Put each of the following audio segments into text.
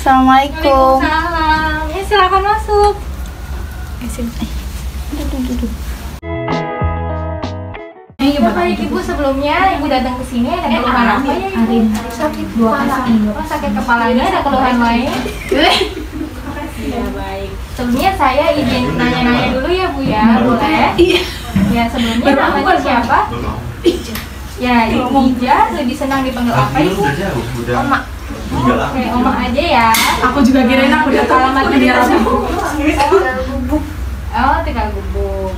Assalamualaikum. Waalaikumsalam. Ya silakan masuk. Baik Ibu, sebelumnya Ibu datang ke sini ada keluhan apa ya Ibu? Sakit kepala. Oh, sakit kepalanya, ada keluhan lain? Ya baik. Sebelumnya saya izin nanya-nanya dulu ya Bu ya, boleh? Ya sebelumnya namanya siapa? Ya Ibu Ija, lebih senang dipanggil apa Ibu? Oma. Oke, Oma aja ya. Aku juga kirain aku datang Alamatnya di dalam Gubuk. Oh, Tegal Gubuk.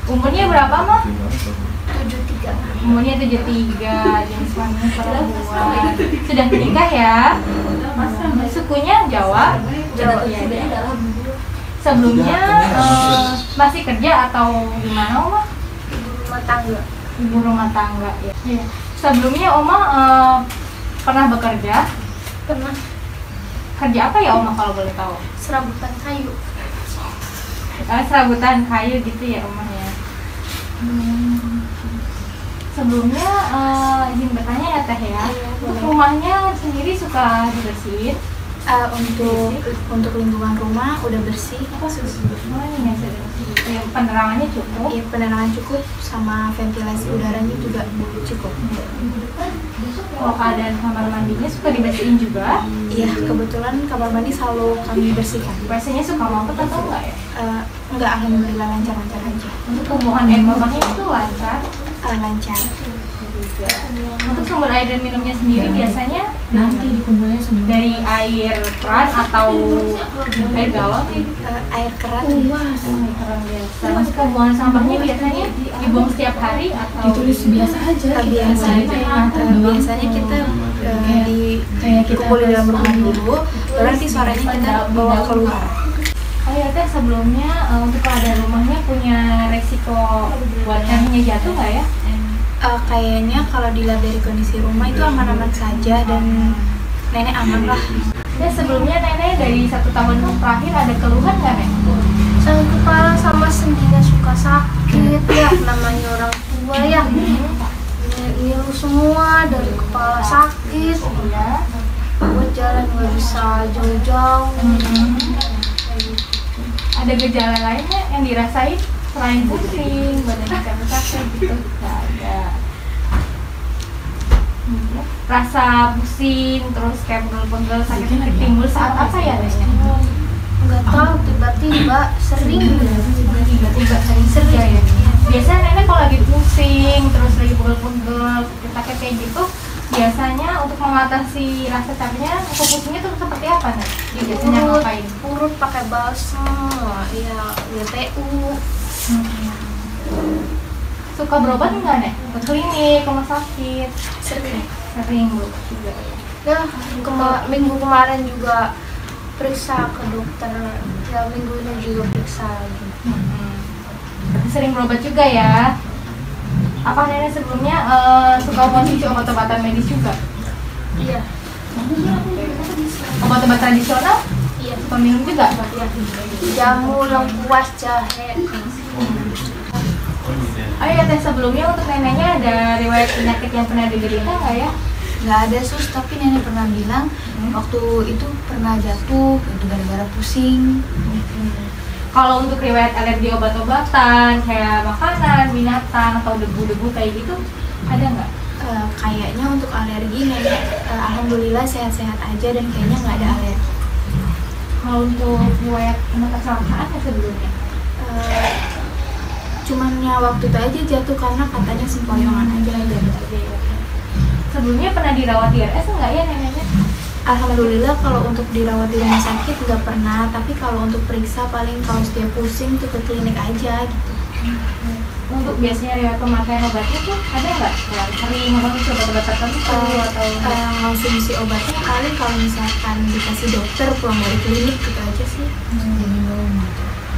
Umurnya berapa, Ma? 73. Umurnya 73, jenis kelamin perempuan. Sudah menikah ya? Sukunya Jawa? Jawa. Iya. Sebelumnya masih kerja atau gimana, Oma? Rumah tangga. Ibu rumah tangga ya. Iya. Sebelumnya Oma pernah bekerja? Pernah Kerja apa ya Oma kalau boleh tahu? serabutan kayu. Serabutan kayu gitu ya Oma ya. Sebelumnya izin bertanya ya Teh ya. Untuk rumahnya sendiri suka dibersihin? Untuk lingkungan rumah udah bersih. Ya, penerangannya cukup. Iya, penerangan cukup sama ventilasi udaranya juga cukup. Kalau keadaan kamar mandinya suka dibersihin juga? Iya, kebetulan kamar mandi selalu kami bersihkan. Biasanya suka mampet atau enggak ya? Enggak, alhamdulillah lancar-lancar aja. Untuk pembuangan air kotornya itu lancar? Lancar. Untuk sumber air dan minumnya sendiri biasanya nanti dikumpulnya sendiri dari air keran atau air galon sih? Air keran. Air keran biasa. Untuk pembuangan sampahnya biasanya dibuang setiap hari atau ditulis biasa aja. Biasanya kita dikumpulin dalam rumah dulu, baru nanti sorenya kita bawa keluar. Oh ya Teh, sebelumnya untuk keadaan rumahnya punya resiko buat neneknya jatuh nggak ya? Kayaknya kalau dilihat dari kondisi rumah itu aman-aman saja dan nenek aman lah. Ya sebelumnya nenek dari 1 tahun terakhir ada keluhan nggak Nek? Sakit kepala sama sendinya suka sakit ya, namanya orang tua ya. Ngilu semua dari kepala sakit. Ya. Buat jalan nggak bisa jauh-jauh. Ada gejala lainnya yang dirasain selain pusing, badannya capek gitu? Nggak ada. Rasa pusing, terus kayak pegel-pegel, sakit timbul saat apa ya Neknya? Nggak tahu, tiba-tiba sering. Tiba-tiba sering ya. Biasanya nenek kalau lagi pusing, terus lagi pegel-pegel, sakit kayak gitu, biasanya untuk mengatasi rasa capeknya, atau pusingnya itu seperti apa Nek? Biasanya ngapain? Urut pakai balsam, ya TU. Suka berobat nggak Nek? Ke klinik, ke rumah sakit? Sering. Sering berobat juga. Ya, minggu kemarin juga periksa ke dokter. Ya, minggu ini juga periksa lagi. Sering berobat juga ya. Apa nenek sebelumnya suka konsumsi obat-obatan medis juga? Iya. Obat-obat tradisional? Iya. Suka minum juga? Jamu, lengkuas, jahe. Oh iya Teh, sebelumnya untuk neneknya ada riwayat penyakit yang pernah diderita nggak ya? Nggak ada sus, tapi nenek pernah bilang waktu itu pernah jatuh itu gara-gara pusing. Kalau untuk riwayat alergi obat-obatan, kayak makanan, binatang, atau debu-debu kayak gitu, ada nggak? Kayaknya untuk alergi nenek alhamdulillah sehat-sehat aja dan kayaknya nggak ada alergi. Kalau untuk riwayat kecelakaan ya sebelumnya? Cumannya waktu itu aja jatuh karena katanya sempoyongan aja. Sebelumnya pernah dirawat di RS nggak ya neneknya? Alhamdulillah kalau untuk dirawat di rumah sakit nggak pernah, tapi kalau untuk periksa paling kalau dia pusing tuh ke klinik aja gitu. Untuk biasanya riwayat pemakaian obatnya tuh ada nggak? Kayak sering mengonsumsi obat-obat tertentu atau konsumsi obatnya paling kalau misalkan dikasih dokter pulang dari klinik gitu aja sih.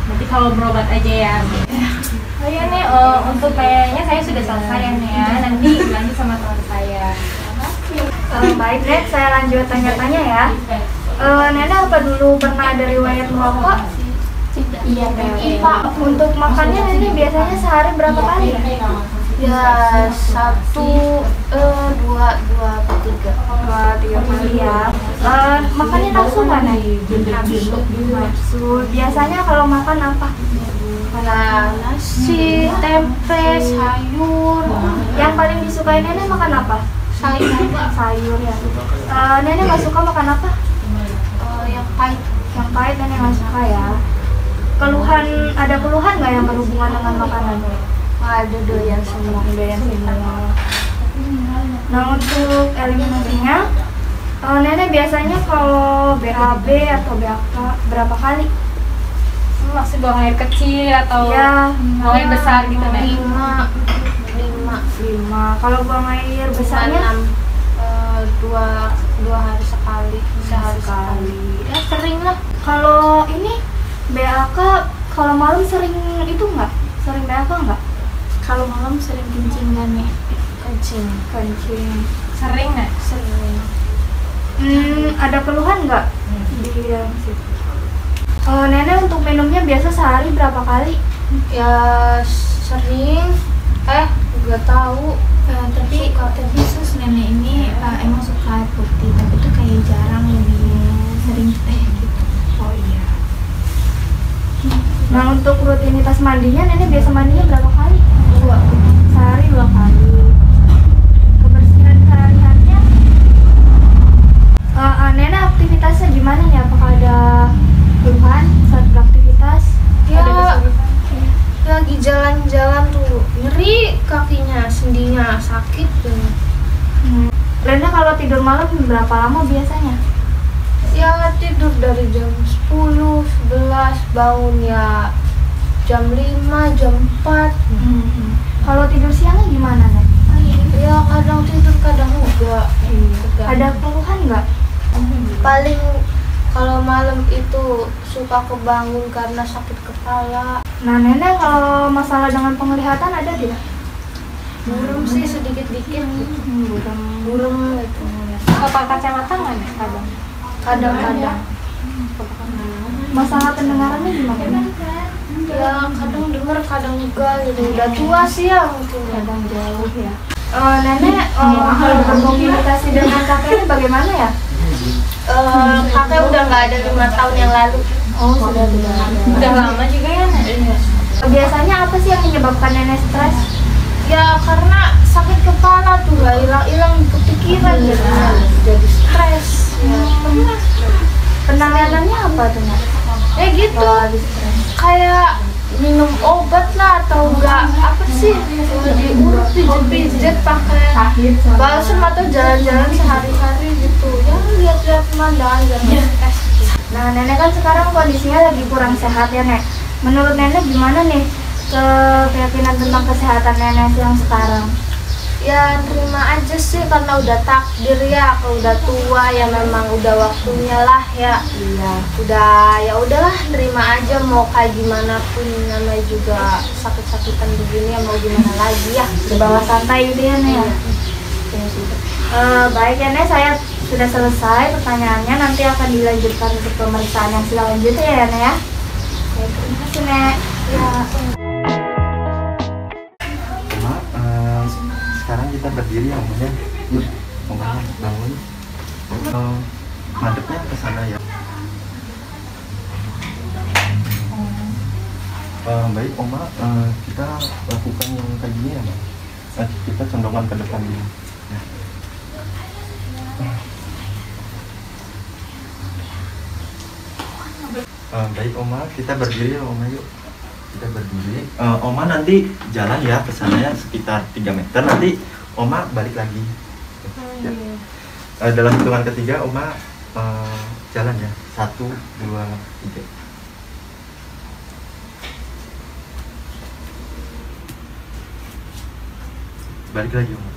Berarti kalau berobat aja ya. Oh iya nih, untuk kayaknya saya sudah selesai ya nih ya. Nanti lanjut sama teman saya. Baik deh, saya lanjut tanya-tanya ya. Nenek apa dulu pernah ada riwayat merokok? Iya, Pak, untuk makannya nenek biasanya sehari berapa kali? Ya 1, 2, 3 kali ya. Makannya nafsu kan ya? Nafsu. Biasanya kalau makan apa? Nasi, tempe, sayur. Yang paling disukai nenek makan apa? Sayur ya. Nenek nggak suka makan apa? Yang pahit. Yang pahit nenek nggak suka ya. Ada keluhan nggak yang berhubungan dengan makanan? Ada, doyan semua. Nah, untuk eliminasinya, nenek biasanya kalau BAB atau BAK berapa kali? Maksud buang air kecil atau Ya, buang air besar gitu, Nek? 5. Kalau buang air besarnya? 2 hari sekali, sehari sekali. Ya sering lah. Kalau ini BAK kalau malam sering itu nggak? Sering BAK nggak? Kalau malam sering kencing kan ya? Kencing. Sering, Nek? Sering. Ada keluhan nggak di dalam situ? Nenek untuk minumnya biasa sehari berapa kali? Ya sering. Nggak tahu. Tapi sus nenek ini emang suka air putih, tapi tuh kayak jarang, lebih sering teh gitu. Oh iya. Nah, untuk rutinitas mandinya nenek biasa mandinya berapa kali? 2. Sehari 2 kali. Kebersihan sehari-harinya, nenek aktivitasnya gimana nih? Apakah ada keluhan saat beraktivitas? Ya, Ada kesulitan? lagi jalan-jalan tuh nyeri kakinya, sendinya sakit tuh. Nenek kalau tidur malam berapa lama biasanya? Ya tidur dari jam 10, 11, bangun ya jam 5, jam 4. Kalau tidur siangnya gimana, Nek? Ya kadang tidur, kadang enggak. Ada keluhan nggak? Paling kalau malam itu suka kebangun karena sakit kepala. Nah, nenek kalau masalah dengan penglihatan ada tidak? Burung sih sedikit-dikit. Burung itu. Suka pakai kacamata nggak, Nek? Kadang-kadang. Masalah pendengarannya gimana? Ya kadang denger, kadang enggak gitu. Udah tua sih ya mungkin. Kadang jauh ya. Nenek kalau berkomunikasi dengan kakeknya bagaimana ya? Kakek udah nggak ada 5 tahun yang lalu. Oh, sudah tidak ada. Udah lama juga ya, Nek? Biasanya apa sih yang menyebabkan nenek stres? Ya karena sakit kepala tuh nggak hilang-hilang, kepikiran jadi stres. Ya, pernah stres. Penanganannya apa tuh, Nek? Gitu. Kalau lagi stres? Kayak minum obat lah atau enggak apa sih, diurut pijat pakai balsem atau jalan-jalan sehari-hari gitu ya, lihat-lihat pemandangan jangan stres. Nah, nenek kan sekarang kondisinya lagi kurang sehat ya, Nek. Menurut nenek gimana nih keyakinan tentang kesehatan nenek yang sekarang? Ya terima aja sih karena udah takdir ya, kalau udah tua ya memang udah waktunya lah ya. Iya. Udah ya udahlah, terima aja, mau kayak gimana pun namanya juga sakit-sakitan begini ya, mau gimana lagi ya. Dibawa santai gitu ya, Nek. Baik ya, Nek, saya sudah selesai pertanyaannya, nanti akan dilanjutkan untuk pemeriksaan yang selanjutnya ya, Nek ya. Oke, terima kasih, Nek. Ya. Sekarang kita berdiri ya, omanya. Yuk, omanya bangun. Madepnya ke sana ya. Baik, Oma, kita lakukan yang kayak gini ya, Mbak. Kita condongan ke depan dulu. Ya. Baik, Oma, kita berdiri ya, Oma, yuk. Kita berdiri. Oma nanti jalan ya ke sana ya, sekitar 3 meter. Nanti Oma balik lagi. Ya. Dalam hitungan ketiga, Oma jalan ya. 1, 2, 3. Balik lagi, Oma.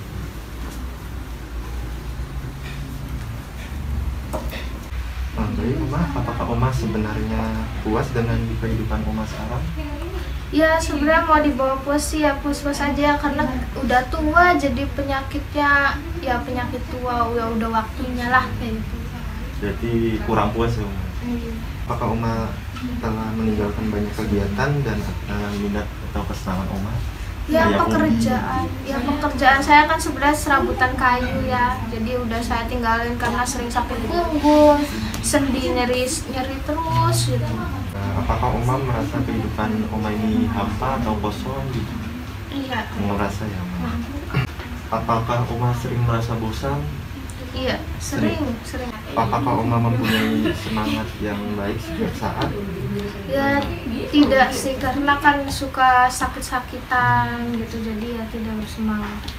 Baik, Oma, apakah Oma sebenarnya puas dengan kehidupan Oma sekarang? Ya sebenarnya mau dibawa puas sih ya, puas-puas aja karena udah tua, jadi penyakitnya ya penyakit tua, udah waktunya lah kayak gitu. Jadi kurang puas ya, Oma? Apakah Oma telah meninggalkan banyak kegiatan dan minat atau kesenangan Oma? Ya Kayak pekerjaan saya kan sebenarnya serabutan kayu ya. Jadi udah saya tinggalin karena sering sakit punggung, sendi nyeri terus gitu. Apakah Oma merasa kehidupan Oma ini hampa atau kosong gitu? Iya. Merasa ya Oma. Apakah Oma sering merasa bosan? Iya, sering. Apakah Oma mempunyai semangat yang baik setiap saat? Ya tidak sih, karena kan suka sakit-sakitan gitu, jadi ya tidak bersemangat.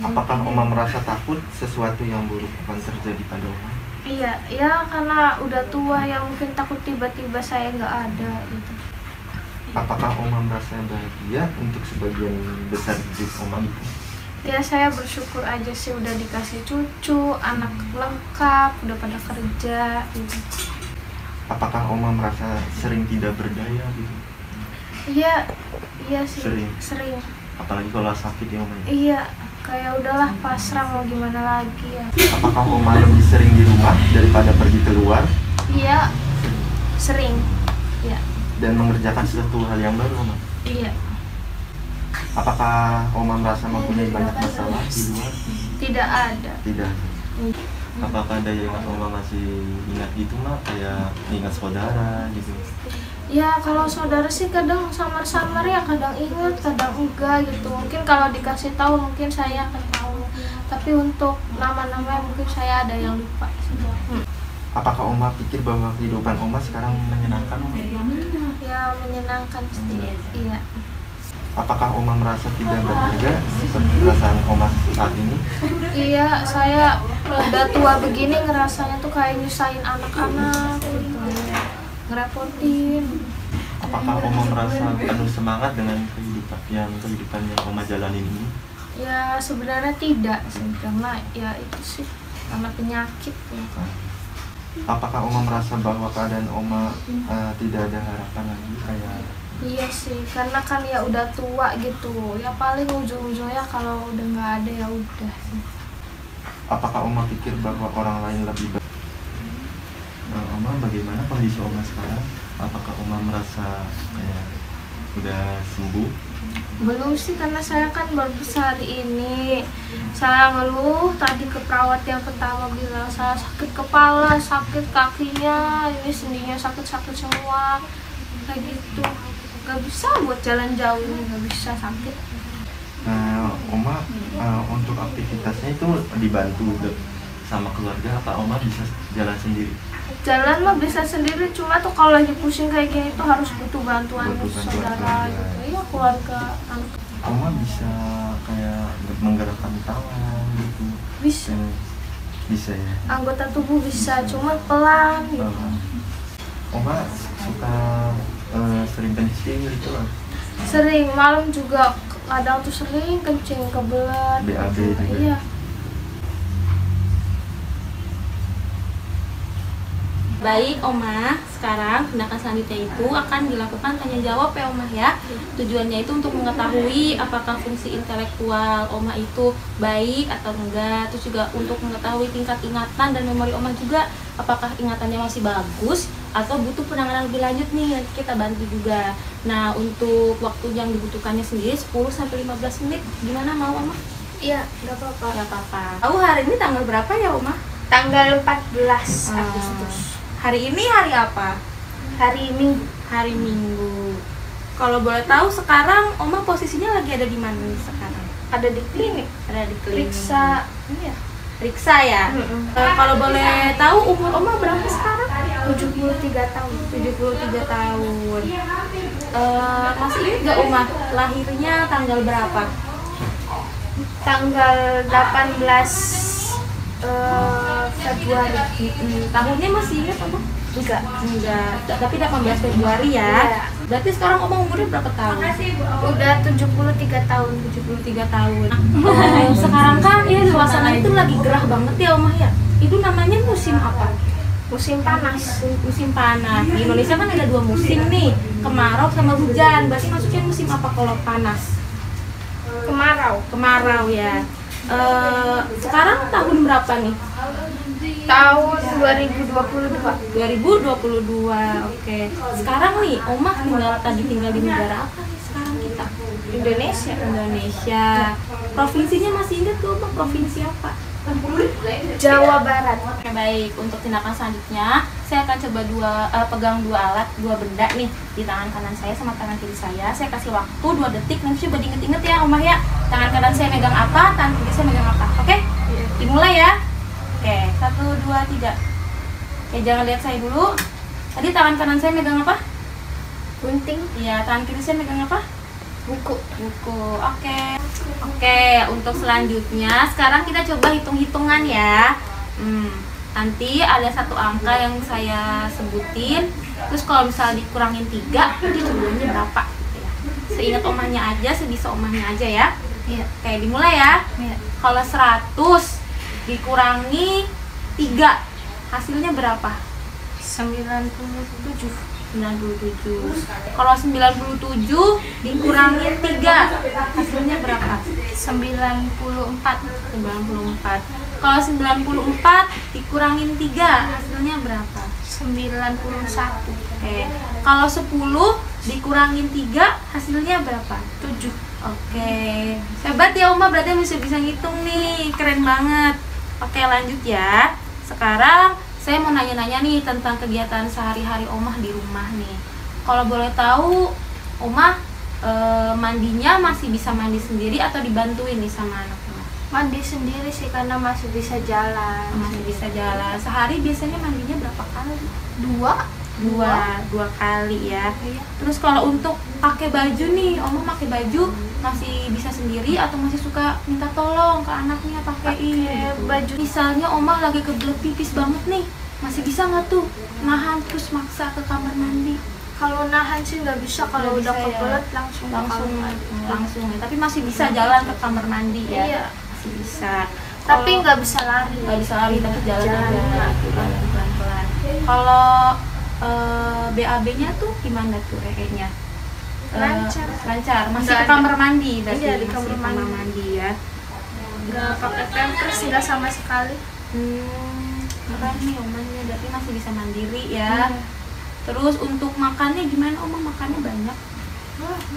Apakah Oma merasa takut sesuatu yang buruk akan terjadi pada Oma? Iya, ya karena udah tua ya, mungkin takut tiba-tiba saya nggak ada gitu. Apakah Oma merasa bahagia untuk sebagian besar hidup Oma gitu? Ya saya bersyukur aja sih, udah dikasih cucu, anak lengkap, udah pada kerja gitu. Apakah Oma merasa sering tidak berdaya gitu? Iya sih. Sering. Apalagi kalau sakit ya Oma? Iya, kayak udahlah pasrah, mau gimana lagi ya. Apakah Oma lebih sering di rumah daripada pergi keluar? Iya, sering. Iya. Dan mengerjakan sesuatu hal yang baru Oma? Iya. Apakah Oma merasa mempunyai banyak masalah di luar? Tidak ada. Tidak. Apakah daya ingat Oma masih ingat gitu mak, kayak ingat saudara gitu? Ya kalau saudara sih kadang samar-samar ya, kadang ingat, kadang enggak gitu. Mungkin kalau dikasih tahu mungkin saya akan tahu. Tapi untuk nama-nama mungkin saya ada yang lupa. Apakah Oma pikir bahwa kehidupan Oma sekarang menyenangkan? Ya menyenangkan sih. Iya. Apakah Oma merasa tidak berharga seperti perasaan Oma saat ini? Iya, saya udah tua begini ngerasanya tuh kayak nyusahin anak-anak gitu. Ngerepotin. Apakah Oma merasa penuh semangat dengan kehidupan yang Oma jalanin ini? Ya sebenarnya tidak sih, karena ya itu sih karena penyakit ya. Apakah Oma merasa bahwa keadaan Oma tidak ada harapan lagi kayak? Iya sih, karena kan ya udah tua gitu. Ya paling ujung-ujungnya kalau udah nggak ada ya udah sih. Apakah Oma pikir bahwa orang lain lebih baik? Oma, bagaimana kondisi Oma sekarang? Apakah Oma merasa kayak udah sembuh? Belum sih, karena saya kan baru hari ini. Saya ngeluh tadi ke perawat yang pertama, bilang saya sakit kepala, sakit kakinya, ini sendinya sakit-sakit semua kayak gitu. Gak bisa buat jalan jauh, gak bisa, sakit. Oma untuk aktivitasnya itu dibantu sama keluarga, apa Oma bisa jalan sendiri? Jalan mah bisa sendiri, cuma tuh kalau lagi pusing kayak gini tuh harus butuh bantuan saudara gitu. Iya, keluarga, anak. Oma bisa kayak menggerakkan tangan gitu? Bisa. Bisa ya? Anggota tubuh bisa, cuma pelan gitu. Oma suka sering kencing gitu lah? Sering, malam juga kadang tuh sering kencing, kebelet. BAB juga? Iya. Baik Oma, sekarang tindakan selanjutnya itu akan dilakukan tanya jawab ya Oma ya. Tujuannya itu untuk mengetahui apakah fungsi intelektual Oma itu baik atau enggak. Terus juga untuk mengetahui tingkat ingatan dan memori Oma juga, apakah ingatannya masih bagus atau butuh penanganan lebih lanjut nih, nanti kita bantu juga. Nah untuk waktu yang dibutuhkannya sendiri 10-15 menit, gimana mau Oma? Iya, nggak apa-apa. Gak apa-apa. Tahu hari ini tanggal berapa ya Oma? Tanggal 14 Agustus. Hari ini hari apa? Hari Minggu. Hari Minggu. Kalau boleh tahu sekarang Oma posisinya lagi ada di mana nih sekarang? Ada di klinik. Ada di klinik. Periksa. Iya. Periksa ya. Kalau boleh tahu umur Oma berapa sekarang? 73 tahun. 73 tahun. Masih ingat gak Oma lahirnya tanggal berapa? Tanggal 18 Februari. Tahunnya masih ingat Oma? Enggak. Enggak, tapi 18 Februari ya. Iya. Berarti sekarang Oma umurnya berapa tahun? Udah 73 tahun. 73 tahun. Sekarang kan ya suasana itu lagi gerah banget ya Oma ya. Itu namanya musim apa? Musim panas. Musim panas. Di Indonesia kan ada 2 musim nih, kemarau sama hujan. Berarti maksudnya musim apa kalau panas? Kemarau. Kemarau ya. Sekarang tahun berapa nih? Tahun 2022. 2022. Oke. Sekarang nih Oma tinggal di negara apa nih sekarang kita? Indonesia. Indonesia. Provinsinya masih ingat tuh, Mbak? Provinsi apa? Jawa Barat. Oke, baik. Untuk tindakan selanjutnya, saya akan coba pegang dua alat, dua benda nih di tangan kanan saya sama tangan kiri saya. Saya kasih waktu 2 detik, nanti coba diinget-inget ya, Omah ya. Tangan kanan saya megang apa, tangan kiri saya megang apa. Oke? Dimulai ya. Oke, 1, 2, 3. Oke, jangan lihat saya dulu. Tadi tangan kanan saya megang apa? Gunting. Iya, tangan kiri saya megang apa? Buku. Oke, untuk selanjutnya sekarang kita coba hitung-hitungan ya. Nanti ada satu angka yang saya sebutin, terus kalau misalnya dikurangin 3, nanti jumlahnya berapa gitu ya. Seingat omahnya aja, sebisa omahnya aja ya. Iya. Oke, dimulai ya. Iya. Kalau 100 dikurangi 3, hasilnya berapa? 97. 97. Kalau 97 dikurangin 3, hasilnya berapa? 94. 94. Kalau 94 dikurangin 3, hasilnya berapa? 91. Oke. Kalau 10 dikurangin 3, hasilnya berapa? 7. Oke. Hebat ya Oma, berarti bisa ngitung nih. Keren banget. Oke, lanjut ya. Sekarang saya mau nanya-nanya nih tentang kegiatan sehari-hari Omah di rumah nih. Kalau boleh tahu, Omah mandinya masih bisa mandi sendiri atau dibantuin nih sama anak-anak? Mandi sendiri sih karena masih bisa jalan. Masih bisa jalan. Sehari biasanya mandinya berapa kali? 2 kali ya. Iya. Terus kalau untuk pakai baju nih, Omah pakai baju masih bisa sendiri atau masih suka minta tolong ke anaknya pakein gitu? baju. Misalnya Omah lagi kebelet pipis banget nih, masih bisa nggak tuh nahan terus maksa ke kamar mandi? Kalau nahan sih nggak bisa, kalau Nggak udah bisa ya. kebelet langsung langsung ya. Tapi masih bisa jalan ke kamar mandi ya. Iya. Masih bisa. Tapi nggak bisa lari. Nggak bisa lari, tapi jalan Jalan aja aja. jalan pelan-pelan. Kalau BAB-nya tuh gimana tuh nya? Lancar. Masih Nggak ke kamar mandi berarti. Iya, di masih kamar ke mandi. ya. Nggak pakai pampers, nggak sama sekali. Keren nih omahnya, berarti masih bisa mandiri ya. Terus untuk makannya gimana Omah? Makannya banyak?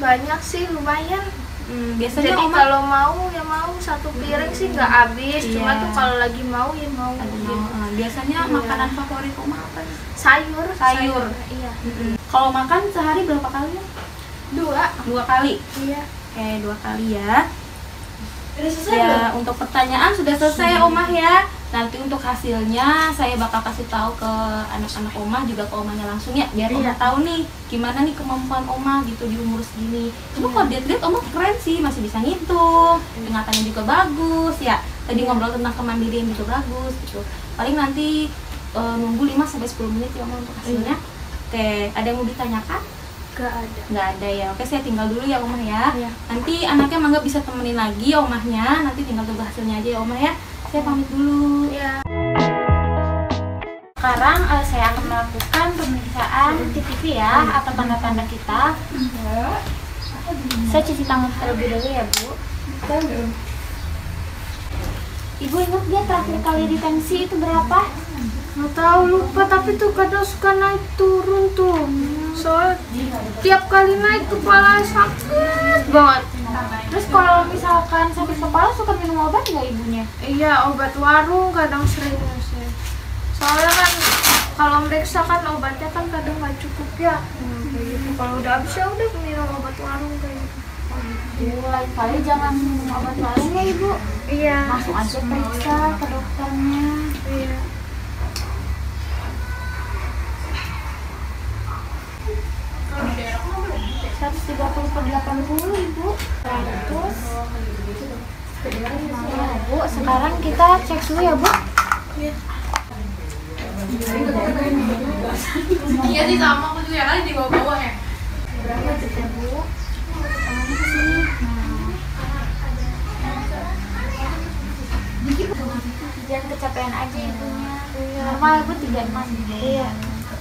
Banyak sih, lumayan. Biasanya Jadi Omah kalau mau ya mau, satu piring sih nggak habis. Cuma Iya. tuh kalau lagi mau ya mau. lagi gitu. mau, biasanya Iya. makanan favorit Omah apa nih? Sayur. Iya. Kalau makan sehari berapa kali ya? 2 kali. Iya. Oke, 2 kali ya. Ya, untuk pertanyaan sudah selesai Omah ya. Nanti untuk hasilnya saya bakal kasih tahu ke anak-anak Omah, juga ke Omahnya langsung ya, biar Omah tahu nih gimana nih kemampuan Omah gitu di umur segini. Cuma kalau dilihat Omah keren sih, masih bisa ngitung, ingatannya juga bagus ya. Tadi ngobrol tentang kemandirian juga bagus gitu. Paling nanti nunggu 5-10 menit ya Omah untuk hasilnya. Oke, ada yang mau ditanyakan? Nggak ada ya. Oke, saya tinggal dulu ya Omah ya. Iya. Nanti anaknya Mangga bisa temenin lagi Omahnya. Nanti tinggal tunggu hasilnya aja ya Omah ya. Saya pamit dulu. Iya. Sekarang saya akan melakukan pemeriksaan CCTV ya, atau tanda-tanda kita. Saya cuci tangan terlebih dulu ya Bu. Ibu ingat dia terakhir kali ditensi itu berapa? Nggak tahu, lupa, tapi tuh kadang suka naik turun tuh. Soalnya tiap kali naik kepala sakit banget. Terus kalau misalkan sakit kepala suka minum obat nggak ibunya? Iya, obat warung kadang sering sih. Soalnya kan kalau meriksa kan obatnya kan kadang nggak cukup ya. Kayak gitu. Kalau udah habis ya udah minum obat warung kayak gitu. Lain kali jangan minum obat warung ya Ibu. Iya. Langsung aja periksa ke dokternya. Iya. Ibu. Terus ya, Bu, sekarang kita cek dulu ya Bu. Iya sih, sama aku juga kali di bawah-bawah ya. Berapa kita Bu? Tangannya ke sini. Jangan kecapean aja ibunya. Normal Bu 36. Iya.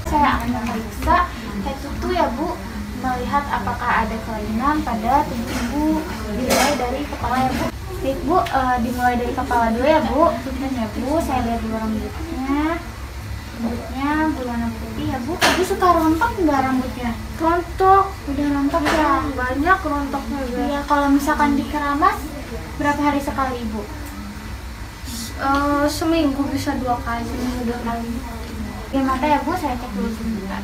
Saya akan memeriksa head to toe ya Bu, melihat apakah ada kelainan pada tubuh ibu. Dimulai dari kepala ya Bu. Baik Bu, dimulai dari kepala dulu ya Bu. Ya Bu, saya lihat dulu rambutnya. Rambutnya berwarna putih ya Bu. Ibu suka rontok nggak rambutnya? Rontok. Udah rontok rontok ya? Banyak rontoknya guys. Iya, kalau misalkan di keramas berapa hari sekali Ibu? Seminggu bisa 2 kali. Seminggu 2 kali. Ya mata ya Bu, saya cek dulu sebentar.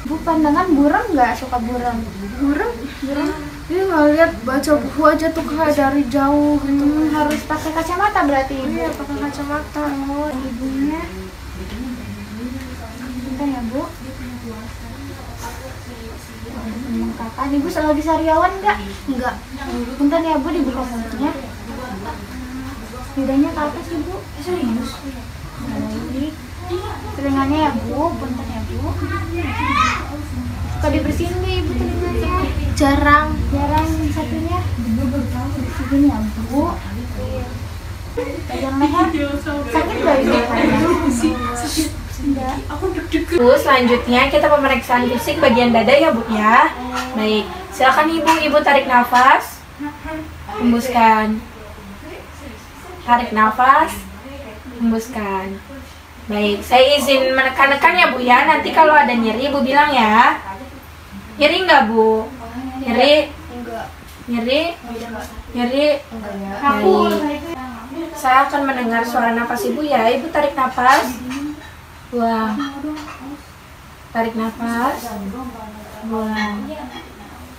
Bu, pandangan buram nggak? Suka buram? Buram? Dia nggak lihat, baca buku aja tuh kayak dari jauh gitu. Harus pakai kacamata berarti Ibu? Iya, pakai kacamata. Oh, ibunya. Bentar ya Bu. Kakak, Ibu selalu sariawan nggak? Enggak. Bentar ya Bu, dibuka mulutnya. Lidahnya ke atas Ibu. Serius? Baik. Telingannya ya Bu, bentar ya Bu. Suka dibersihin nggak Ibu telinganya? Jarang. Jarang satunya. Begini ya Bu. Pegang leher. Sakit nggak Ibu? Enggak. Bu, selanjutnya kita pemeriksaan fisik bagian dada ya Bu ya. Baik, silakan Ibu tarik nafas, hembuskan. Tarik nafas, hembuskan. Baik, saya izin menekan-nekan ya Bu ya. Nanti kalau ada nyeri Ibu bilang ya. Nyeri nggak Bu? Nyeri? Nyeri? Nyeri? Baik. Saya akan mendengar suara nafas Ibu ya. Ibu tarik nafas. Buang. Tarik nafas. Buang.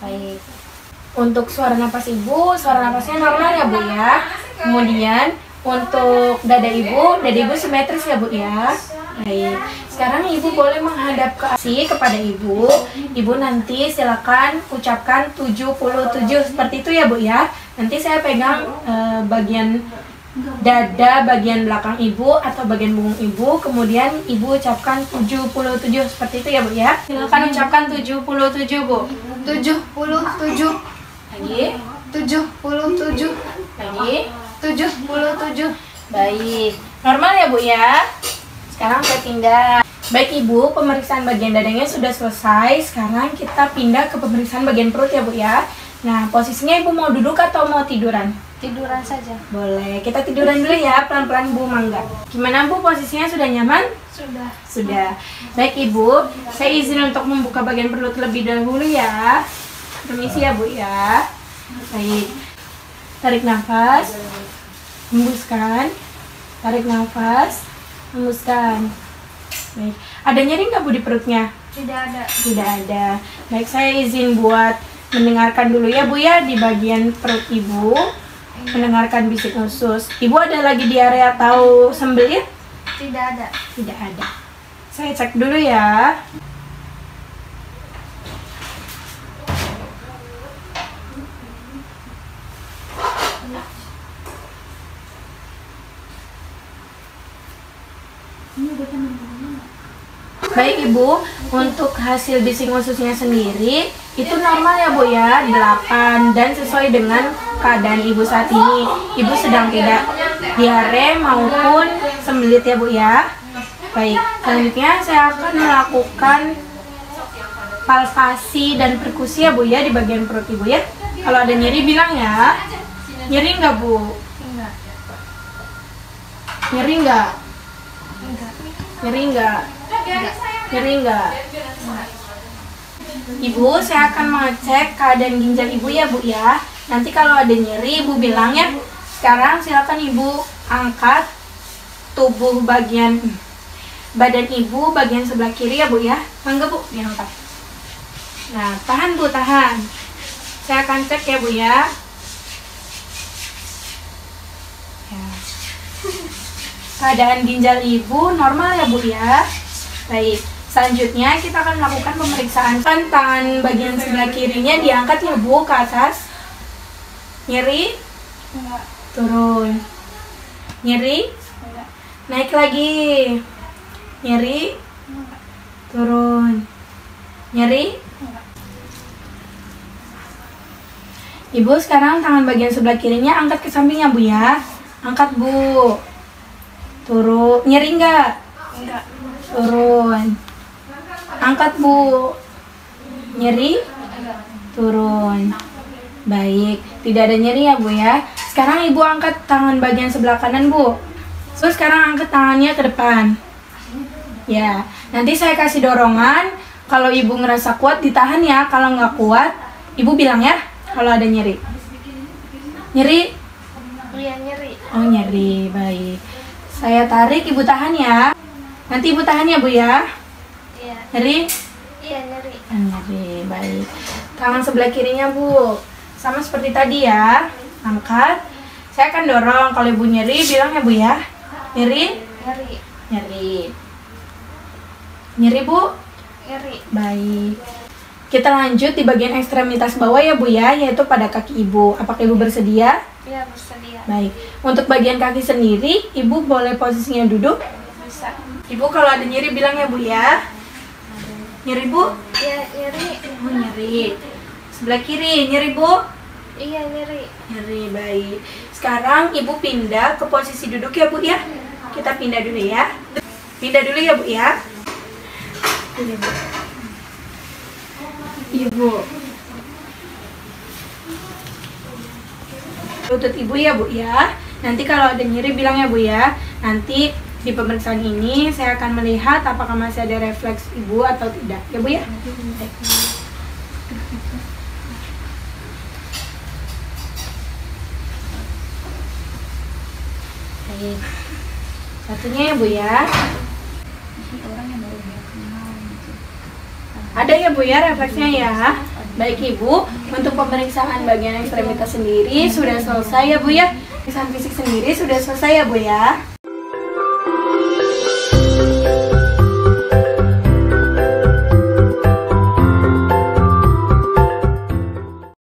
Baik. Untuk suara nafas Ibu, suara nafasnya normal ya Bu ya. Kemudian untuk dada Ibu simetris ya Bu ya. Baik. Sekarang Ibu boleh menghadap ke kepada Ibu. Ibu nanti silakan ucapkan 77 seperti itu ya Bu ya. Nanti saya pegang bagian dada bagian belakang Ibu atau bagian punggung Ibu, kemudian Ibu ucapkan 77 seperti itu ya Bu ya. Silakan ucapkan 77 Bu. 77. Lagi. 77. Lagi. 77. Baik. Normal ya Bu ya. Sekarang saya pindah. Baik Ibu, pemeriksaan bagian dadanya sudah selesai. Sekarang kita pindah ke pemeriksaan bagian perut ya Bu ya. Nah, posisinya Ibu mau duduk atau mau tiduran? Tiduran saja. Boleh, kita tiduran dulu ya, pelan-pelan Bu Mangga. Gimana Bu, posisinya sudah nyaman? Sudah. Sudah. Baik Ibu, saya izin untuk membuka bagian perut lebih dahulu ya. Permisi ya Bu ya. Baik. Tarik nafas. Hembuskan. Tarik nafas. Hembuskan. Baik. Ada nyeri nggak Bu di perutnya? Tidak ada. Tidak ada. Baik, saya izin buat mendengarkan dulu ya Bu ya di bagian perut Ibu. Mendengarkan bisik usus. Ibu ada lagi diare atau sembelit? Tidak ada. Tidak ada. Saya cek dulu ya. Baik Ibu, untuk hasil bising ususnya sendiri itu normal ya Bu ya, 8 dan sesuai dengan keadaan Ibu saat ini. Ibu sedang tidak diare maupun sembelit ya Bu ya. Baik, selanjutnya saya akan melakukan palpasi dan perkusi ya Bu ya di bagian perut Ibu ya. Kalau ada nyeri bilang ya. Nyeri nggak Bu? Enggak. Nyeri nggak? Enggak. Nyeri nggak? Nyeri nggak? Ibu, saya akan mengecek keadaan ginjal Ibu ya Bu ya. Nanti kalau ada nyeri Ibu bilang ya. Sekarang silakan Ibu angkat tubuh bagian badan Ibu bagian sebelah kiri ya Bu ya. Mangga Bu, diangkat. Nah, tahan Bu, tahan. Saya akan cek ya Bu ya. Keadaan ginjal Ibu normal ya Bu ya. Baik, selanjutnya kita akan melakukan pemeriksaan. Tangan bagian sebelah kirinya diangkat ya Bu ke atas. Nyeri? Enggak. Turun. Nyeri? Enggak. Naik lagi. Nyeri? Enggak. Turun. Nyeri? Enggak. Ibu, sekarang tangan bagian sebelah kirinya angkat ke sampingnya Bu ya. Angkat Bu. Turun. Nyeri enggak? Enggak. Turun. Angkat Bu. Nyeri? Turun. Baik, tidak ada nyeri ya Bu ya. Sekarang Ibu angkat tangan bagian sebelah kanan Bu. Terus sekarang angkat tangannya ke depan. Ya, nanti saya kasih dorongan. Kalau ibu ngerasa kuat ditahan ya. Kalau nggak kuat, ibu bilang ya. Kalau ada nyeri. Nyeri? Iya, nyeri. Oh nyeri, baik. Saya tarik, ibu tahan ya. Nanti ibu tahan ya bu ya. Iya. Nyeri? Iya, nyeri. Nyeri, baik. Tangan sebelah kirinya bu. Sama seperti tadi ya. Angkat. Saya akan dorong. Kalau ibu nyeri, bilang ya bu ya. Nyeri? Nyeri. Nyeri. Nyeri bu? Nyeri. Baik. Kita lanjut di bagian ekstremitas bawah ya bu ya, yaitu pada kaki ibu. Apakah ibu bersedia? Iya, bersedia. Baik. Untuk bagian kaki sendiri, ibu boleh posisinya duduk. Bisa. Ibu kalau ada nyeri bilang ya bu ya. Nyeri bu? Iya, nyeri. Oh nyeri. Sebelah kiri, nyeri bu? Iya, nyeri. Nyeri, baik. Sekarang ibu pindah ke posisi duduk ya bu ya. Kita pindah dulu ya. Pindah dulu ya bu ya. Ini bu. Ibu. Lutut ibu ya bu ya. Nanti kalau ada nyeri bilang ya bu ya. Nanti di pemeriksaan ini saya akan melihat apakah masih ada refleks ibu atau tidak ya bu ya. Baik. Satunya ya bu ya. Ada ya bu ya refleksnya ya. Baik ibu, untuk pemeriksaan bagian ekstremitas sendiri sudah selesai ya bu ya. Pemeriksaan fisik sendiri sudah selesai ya bu ya.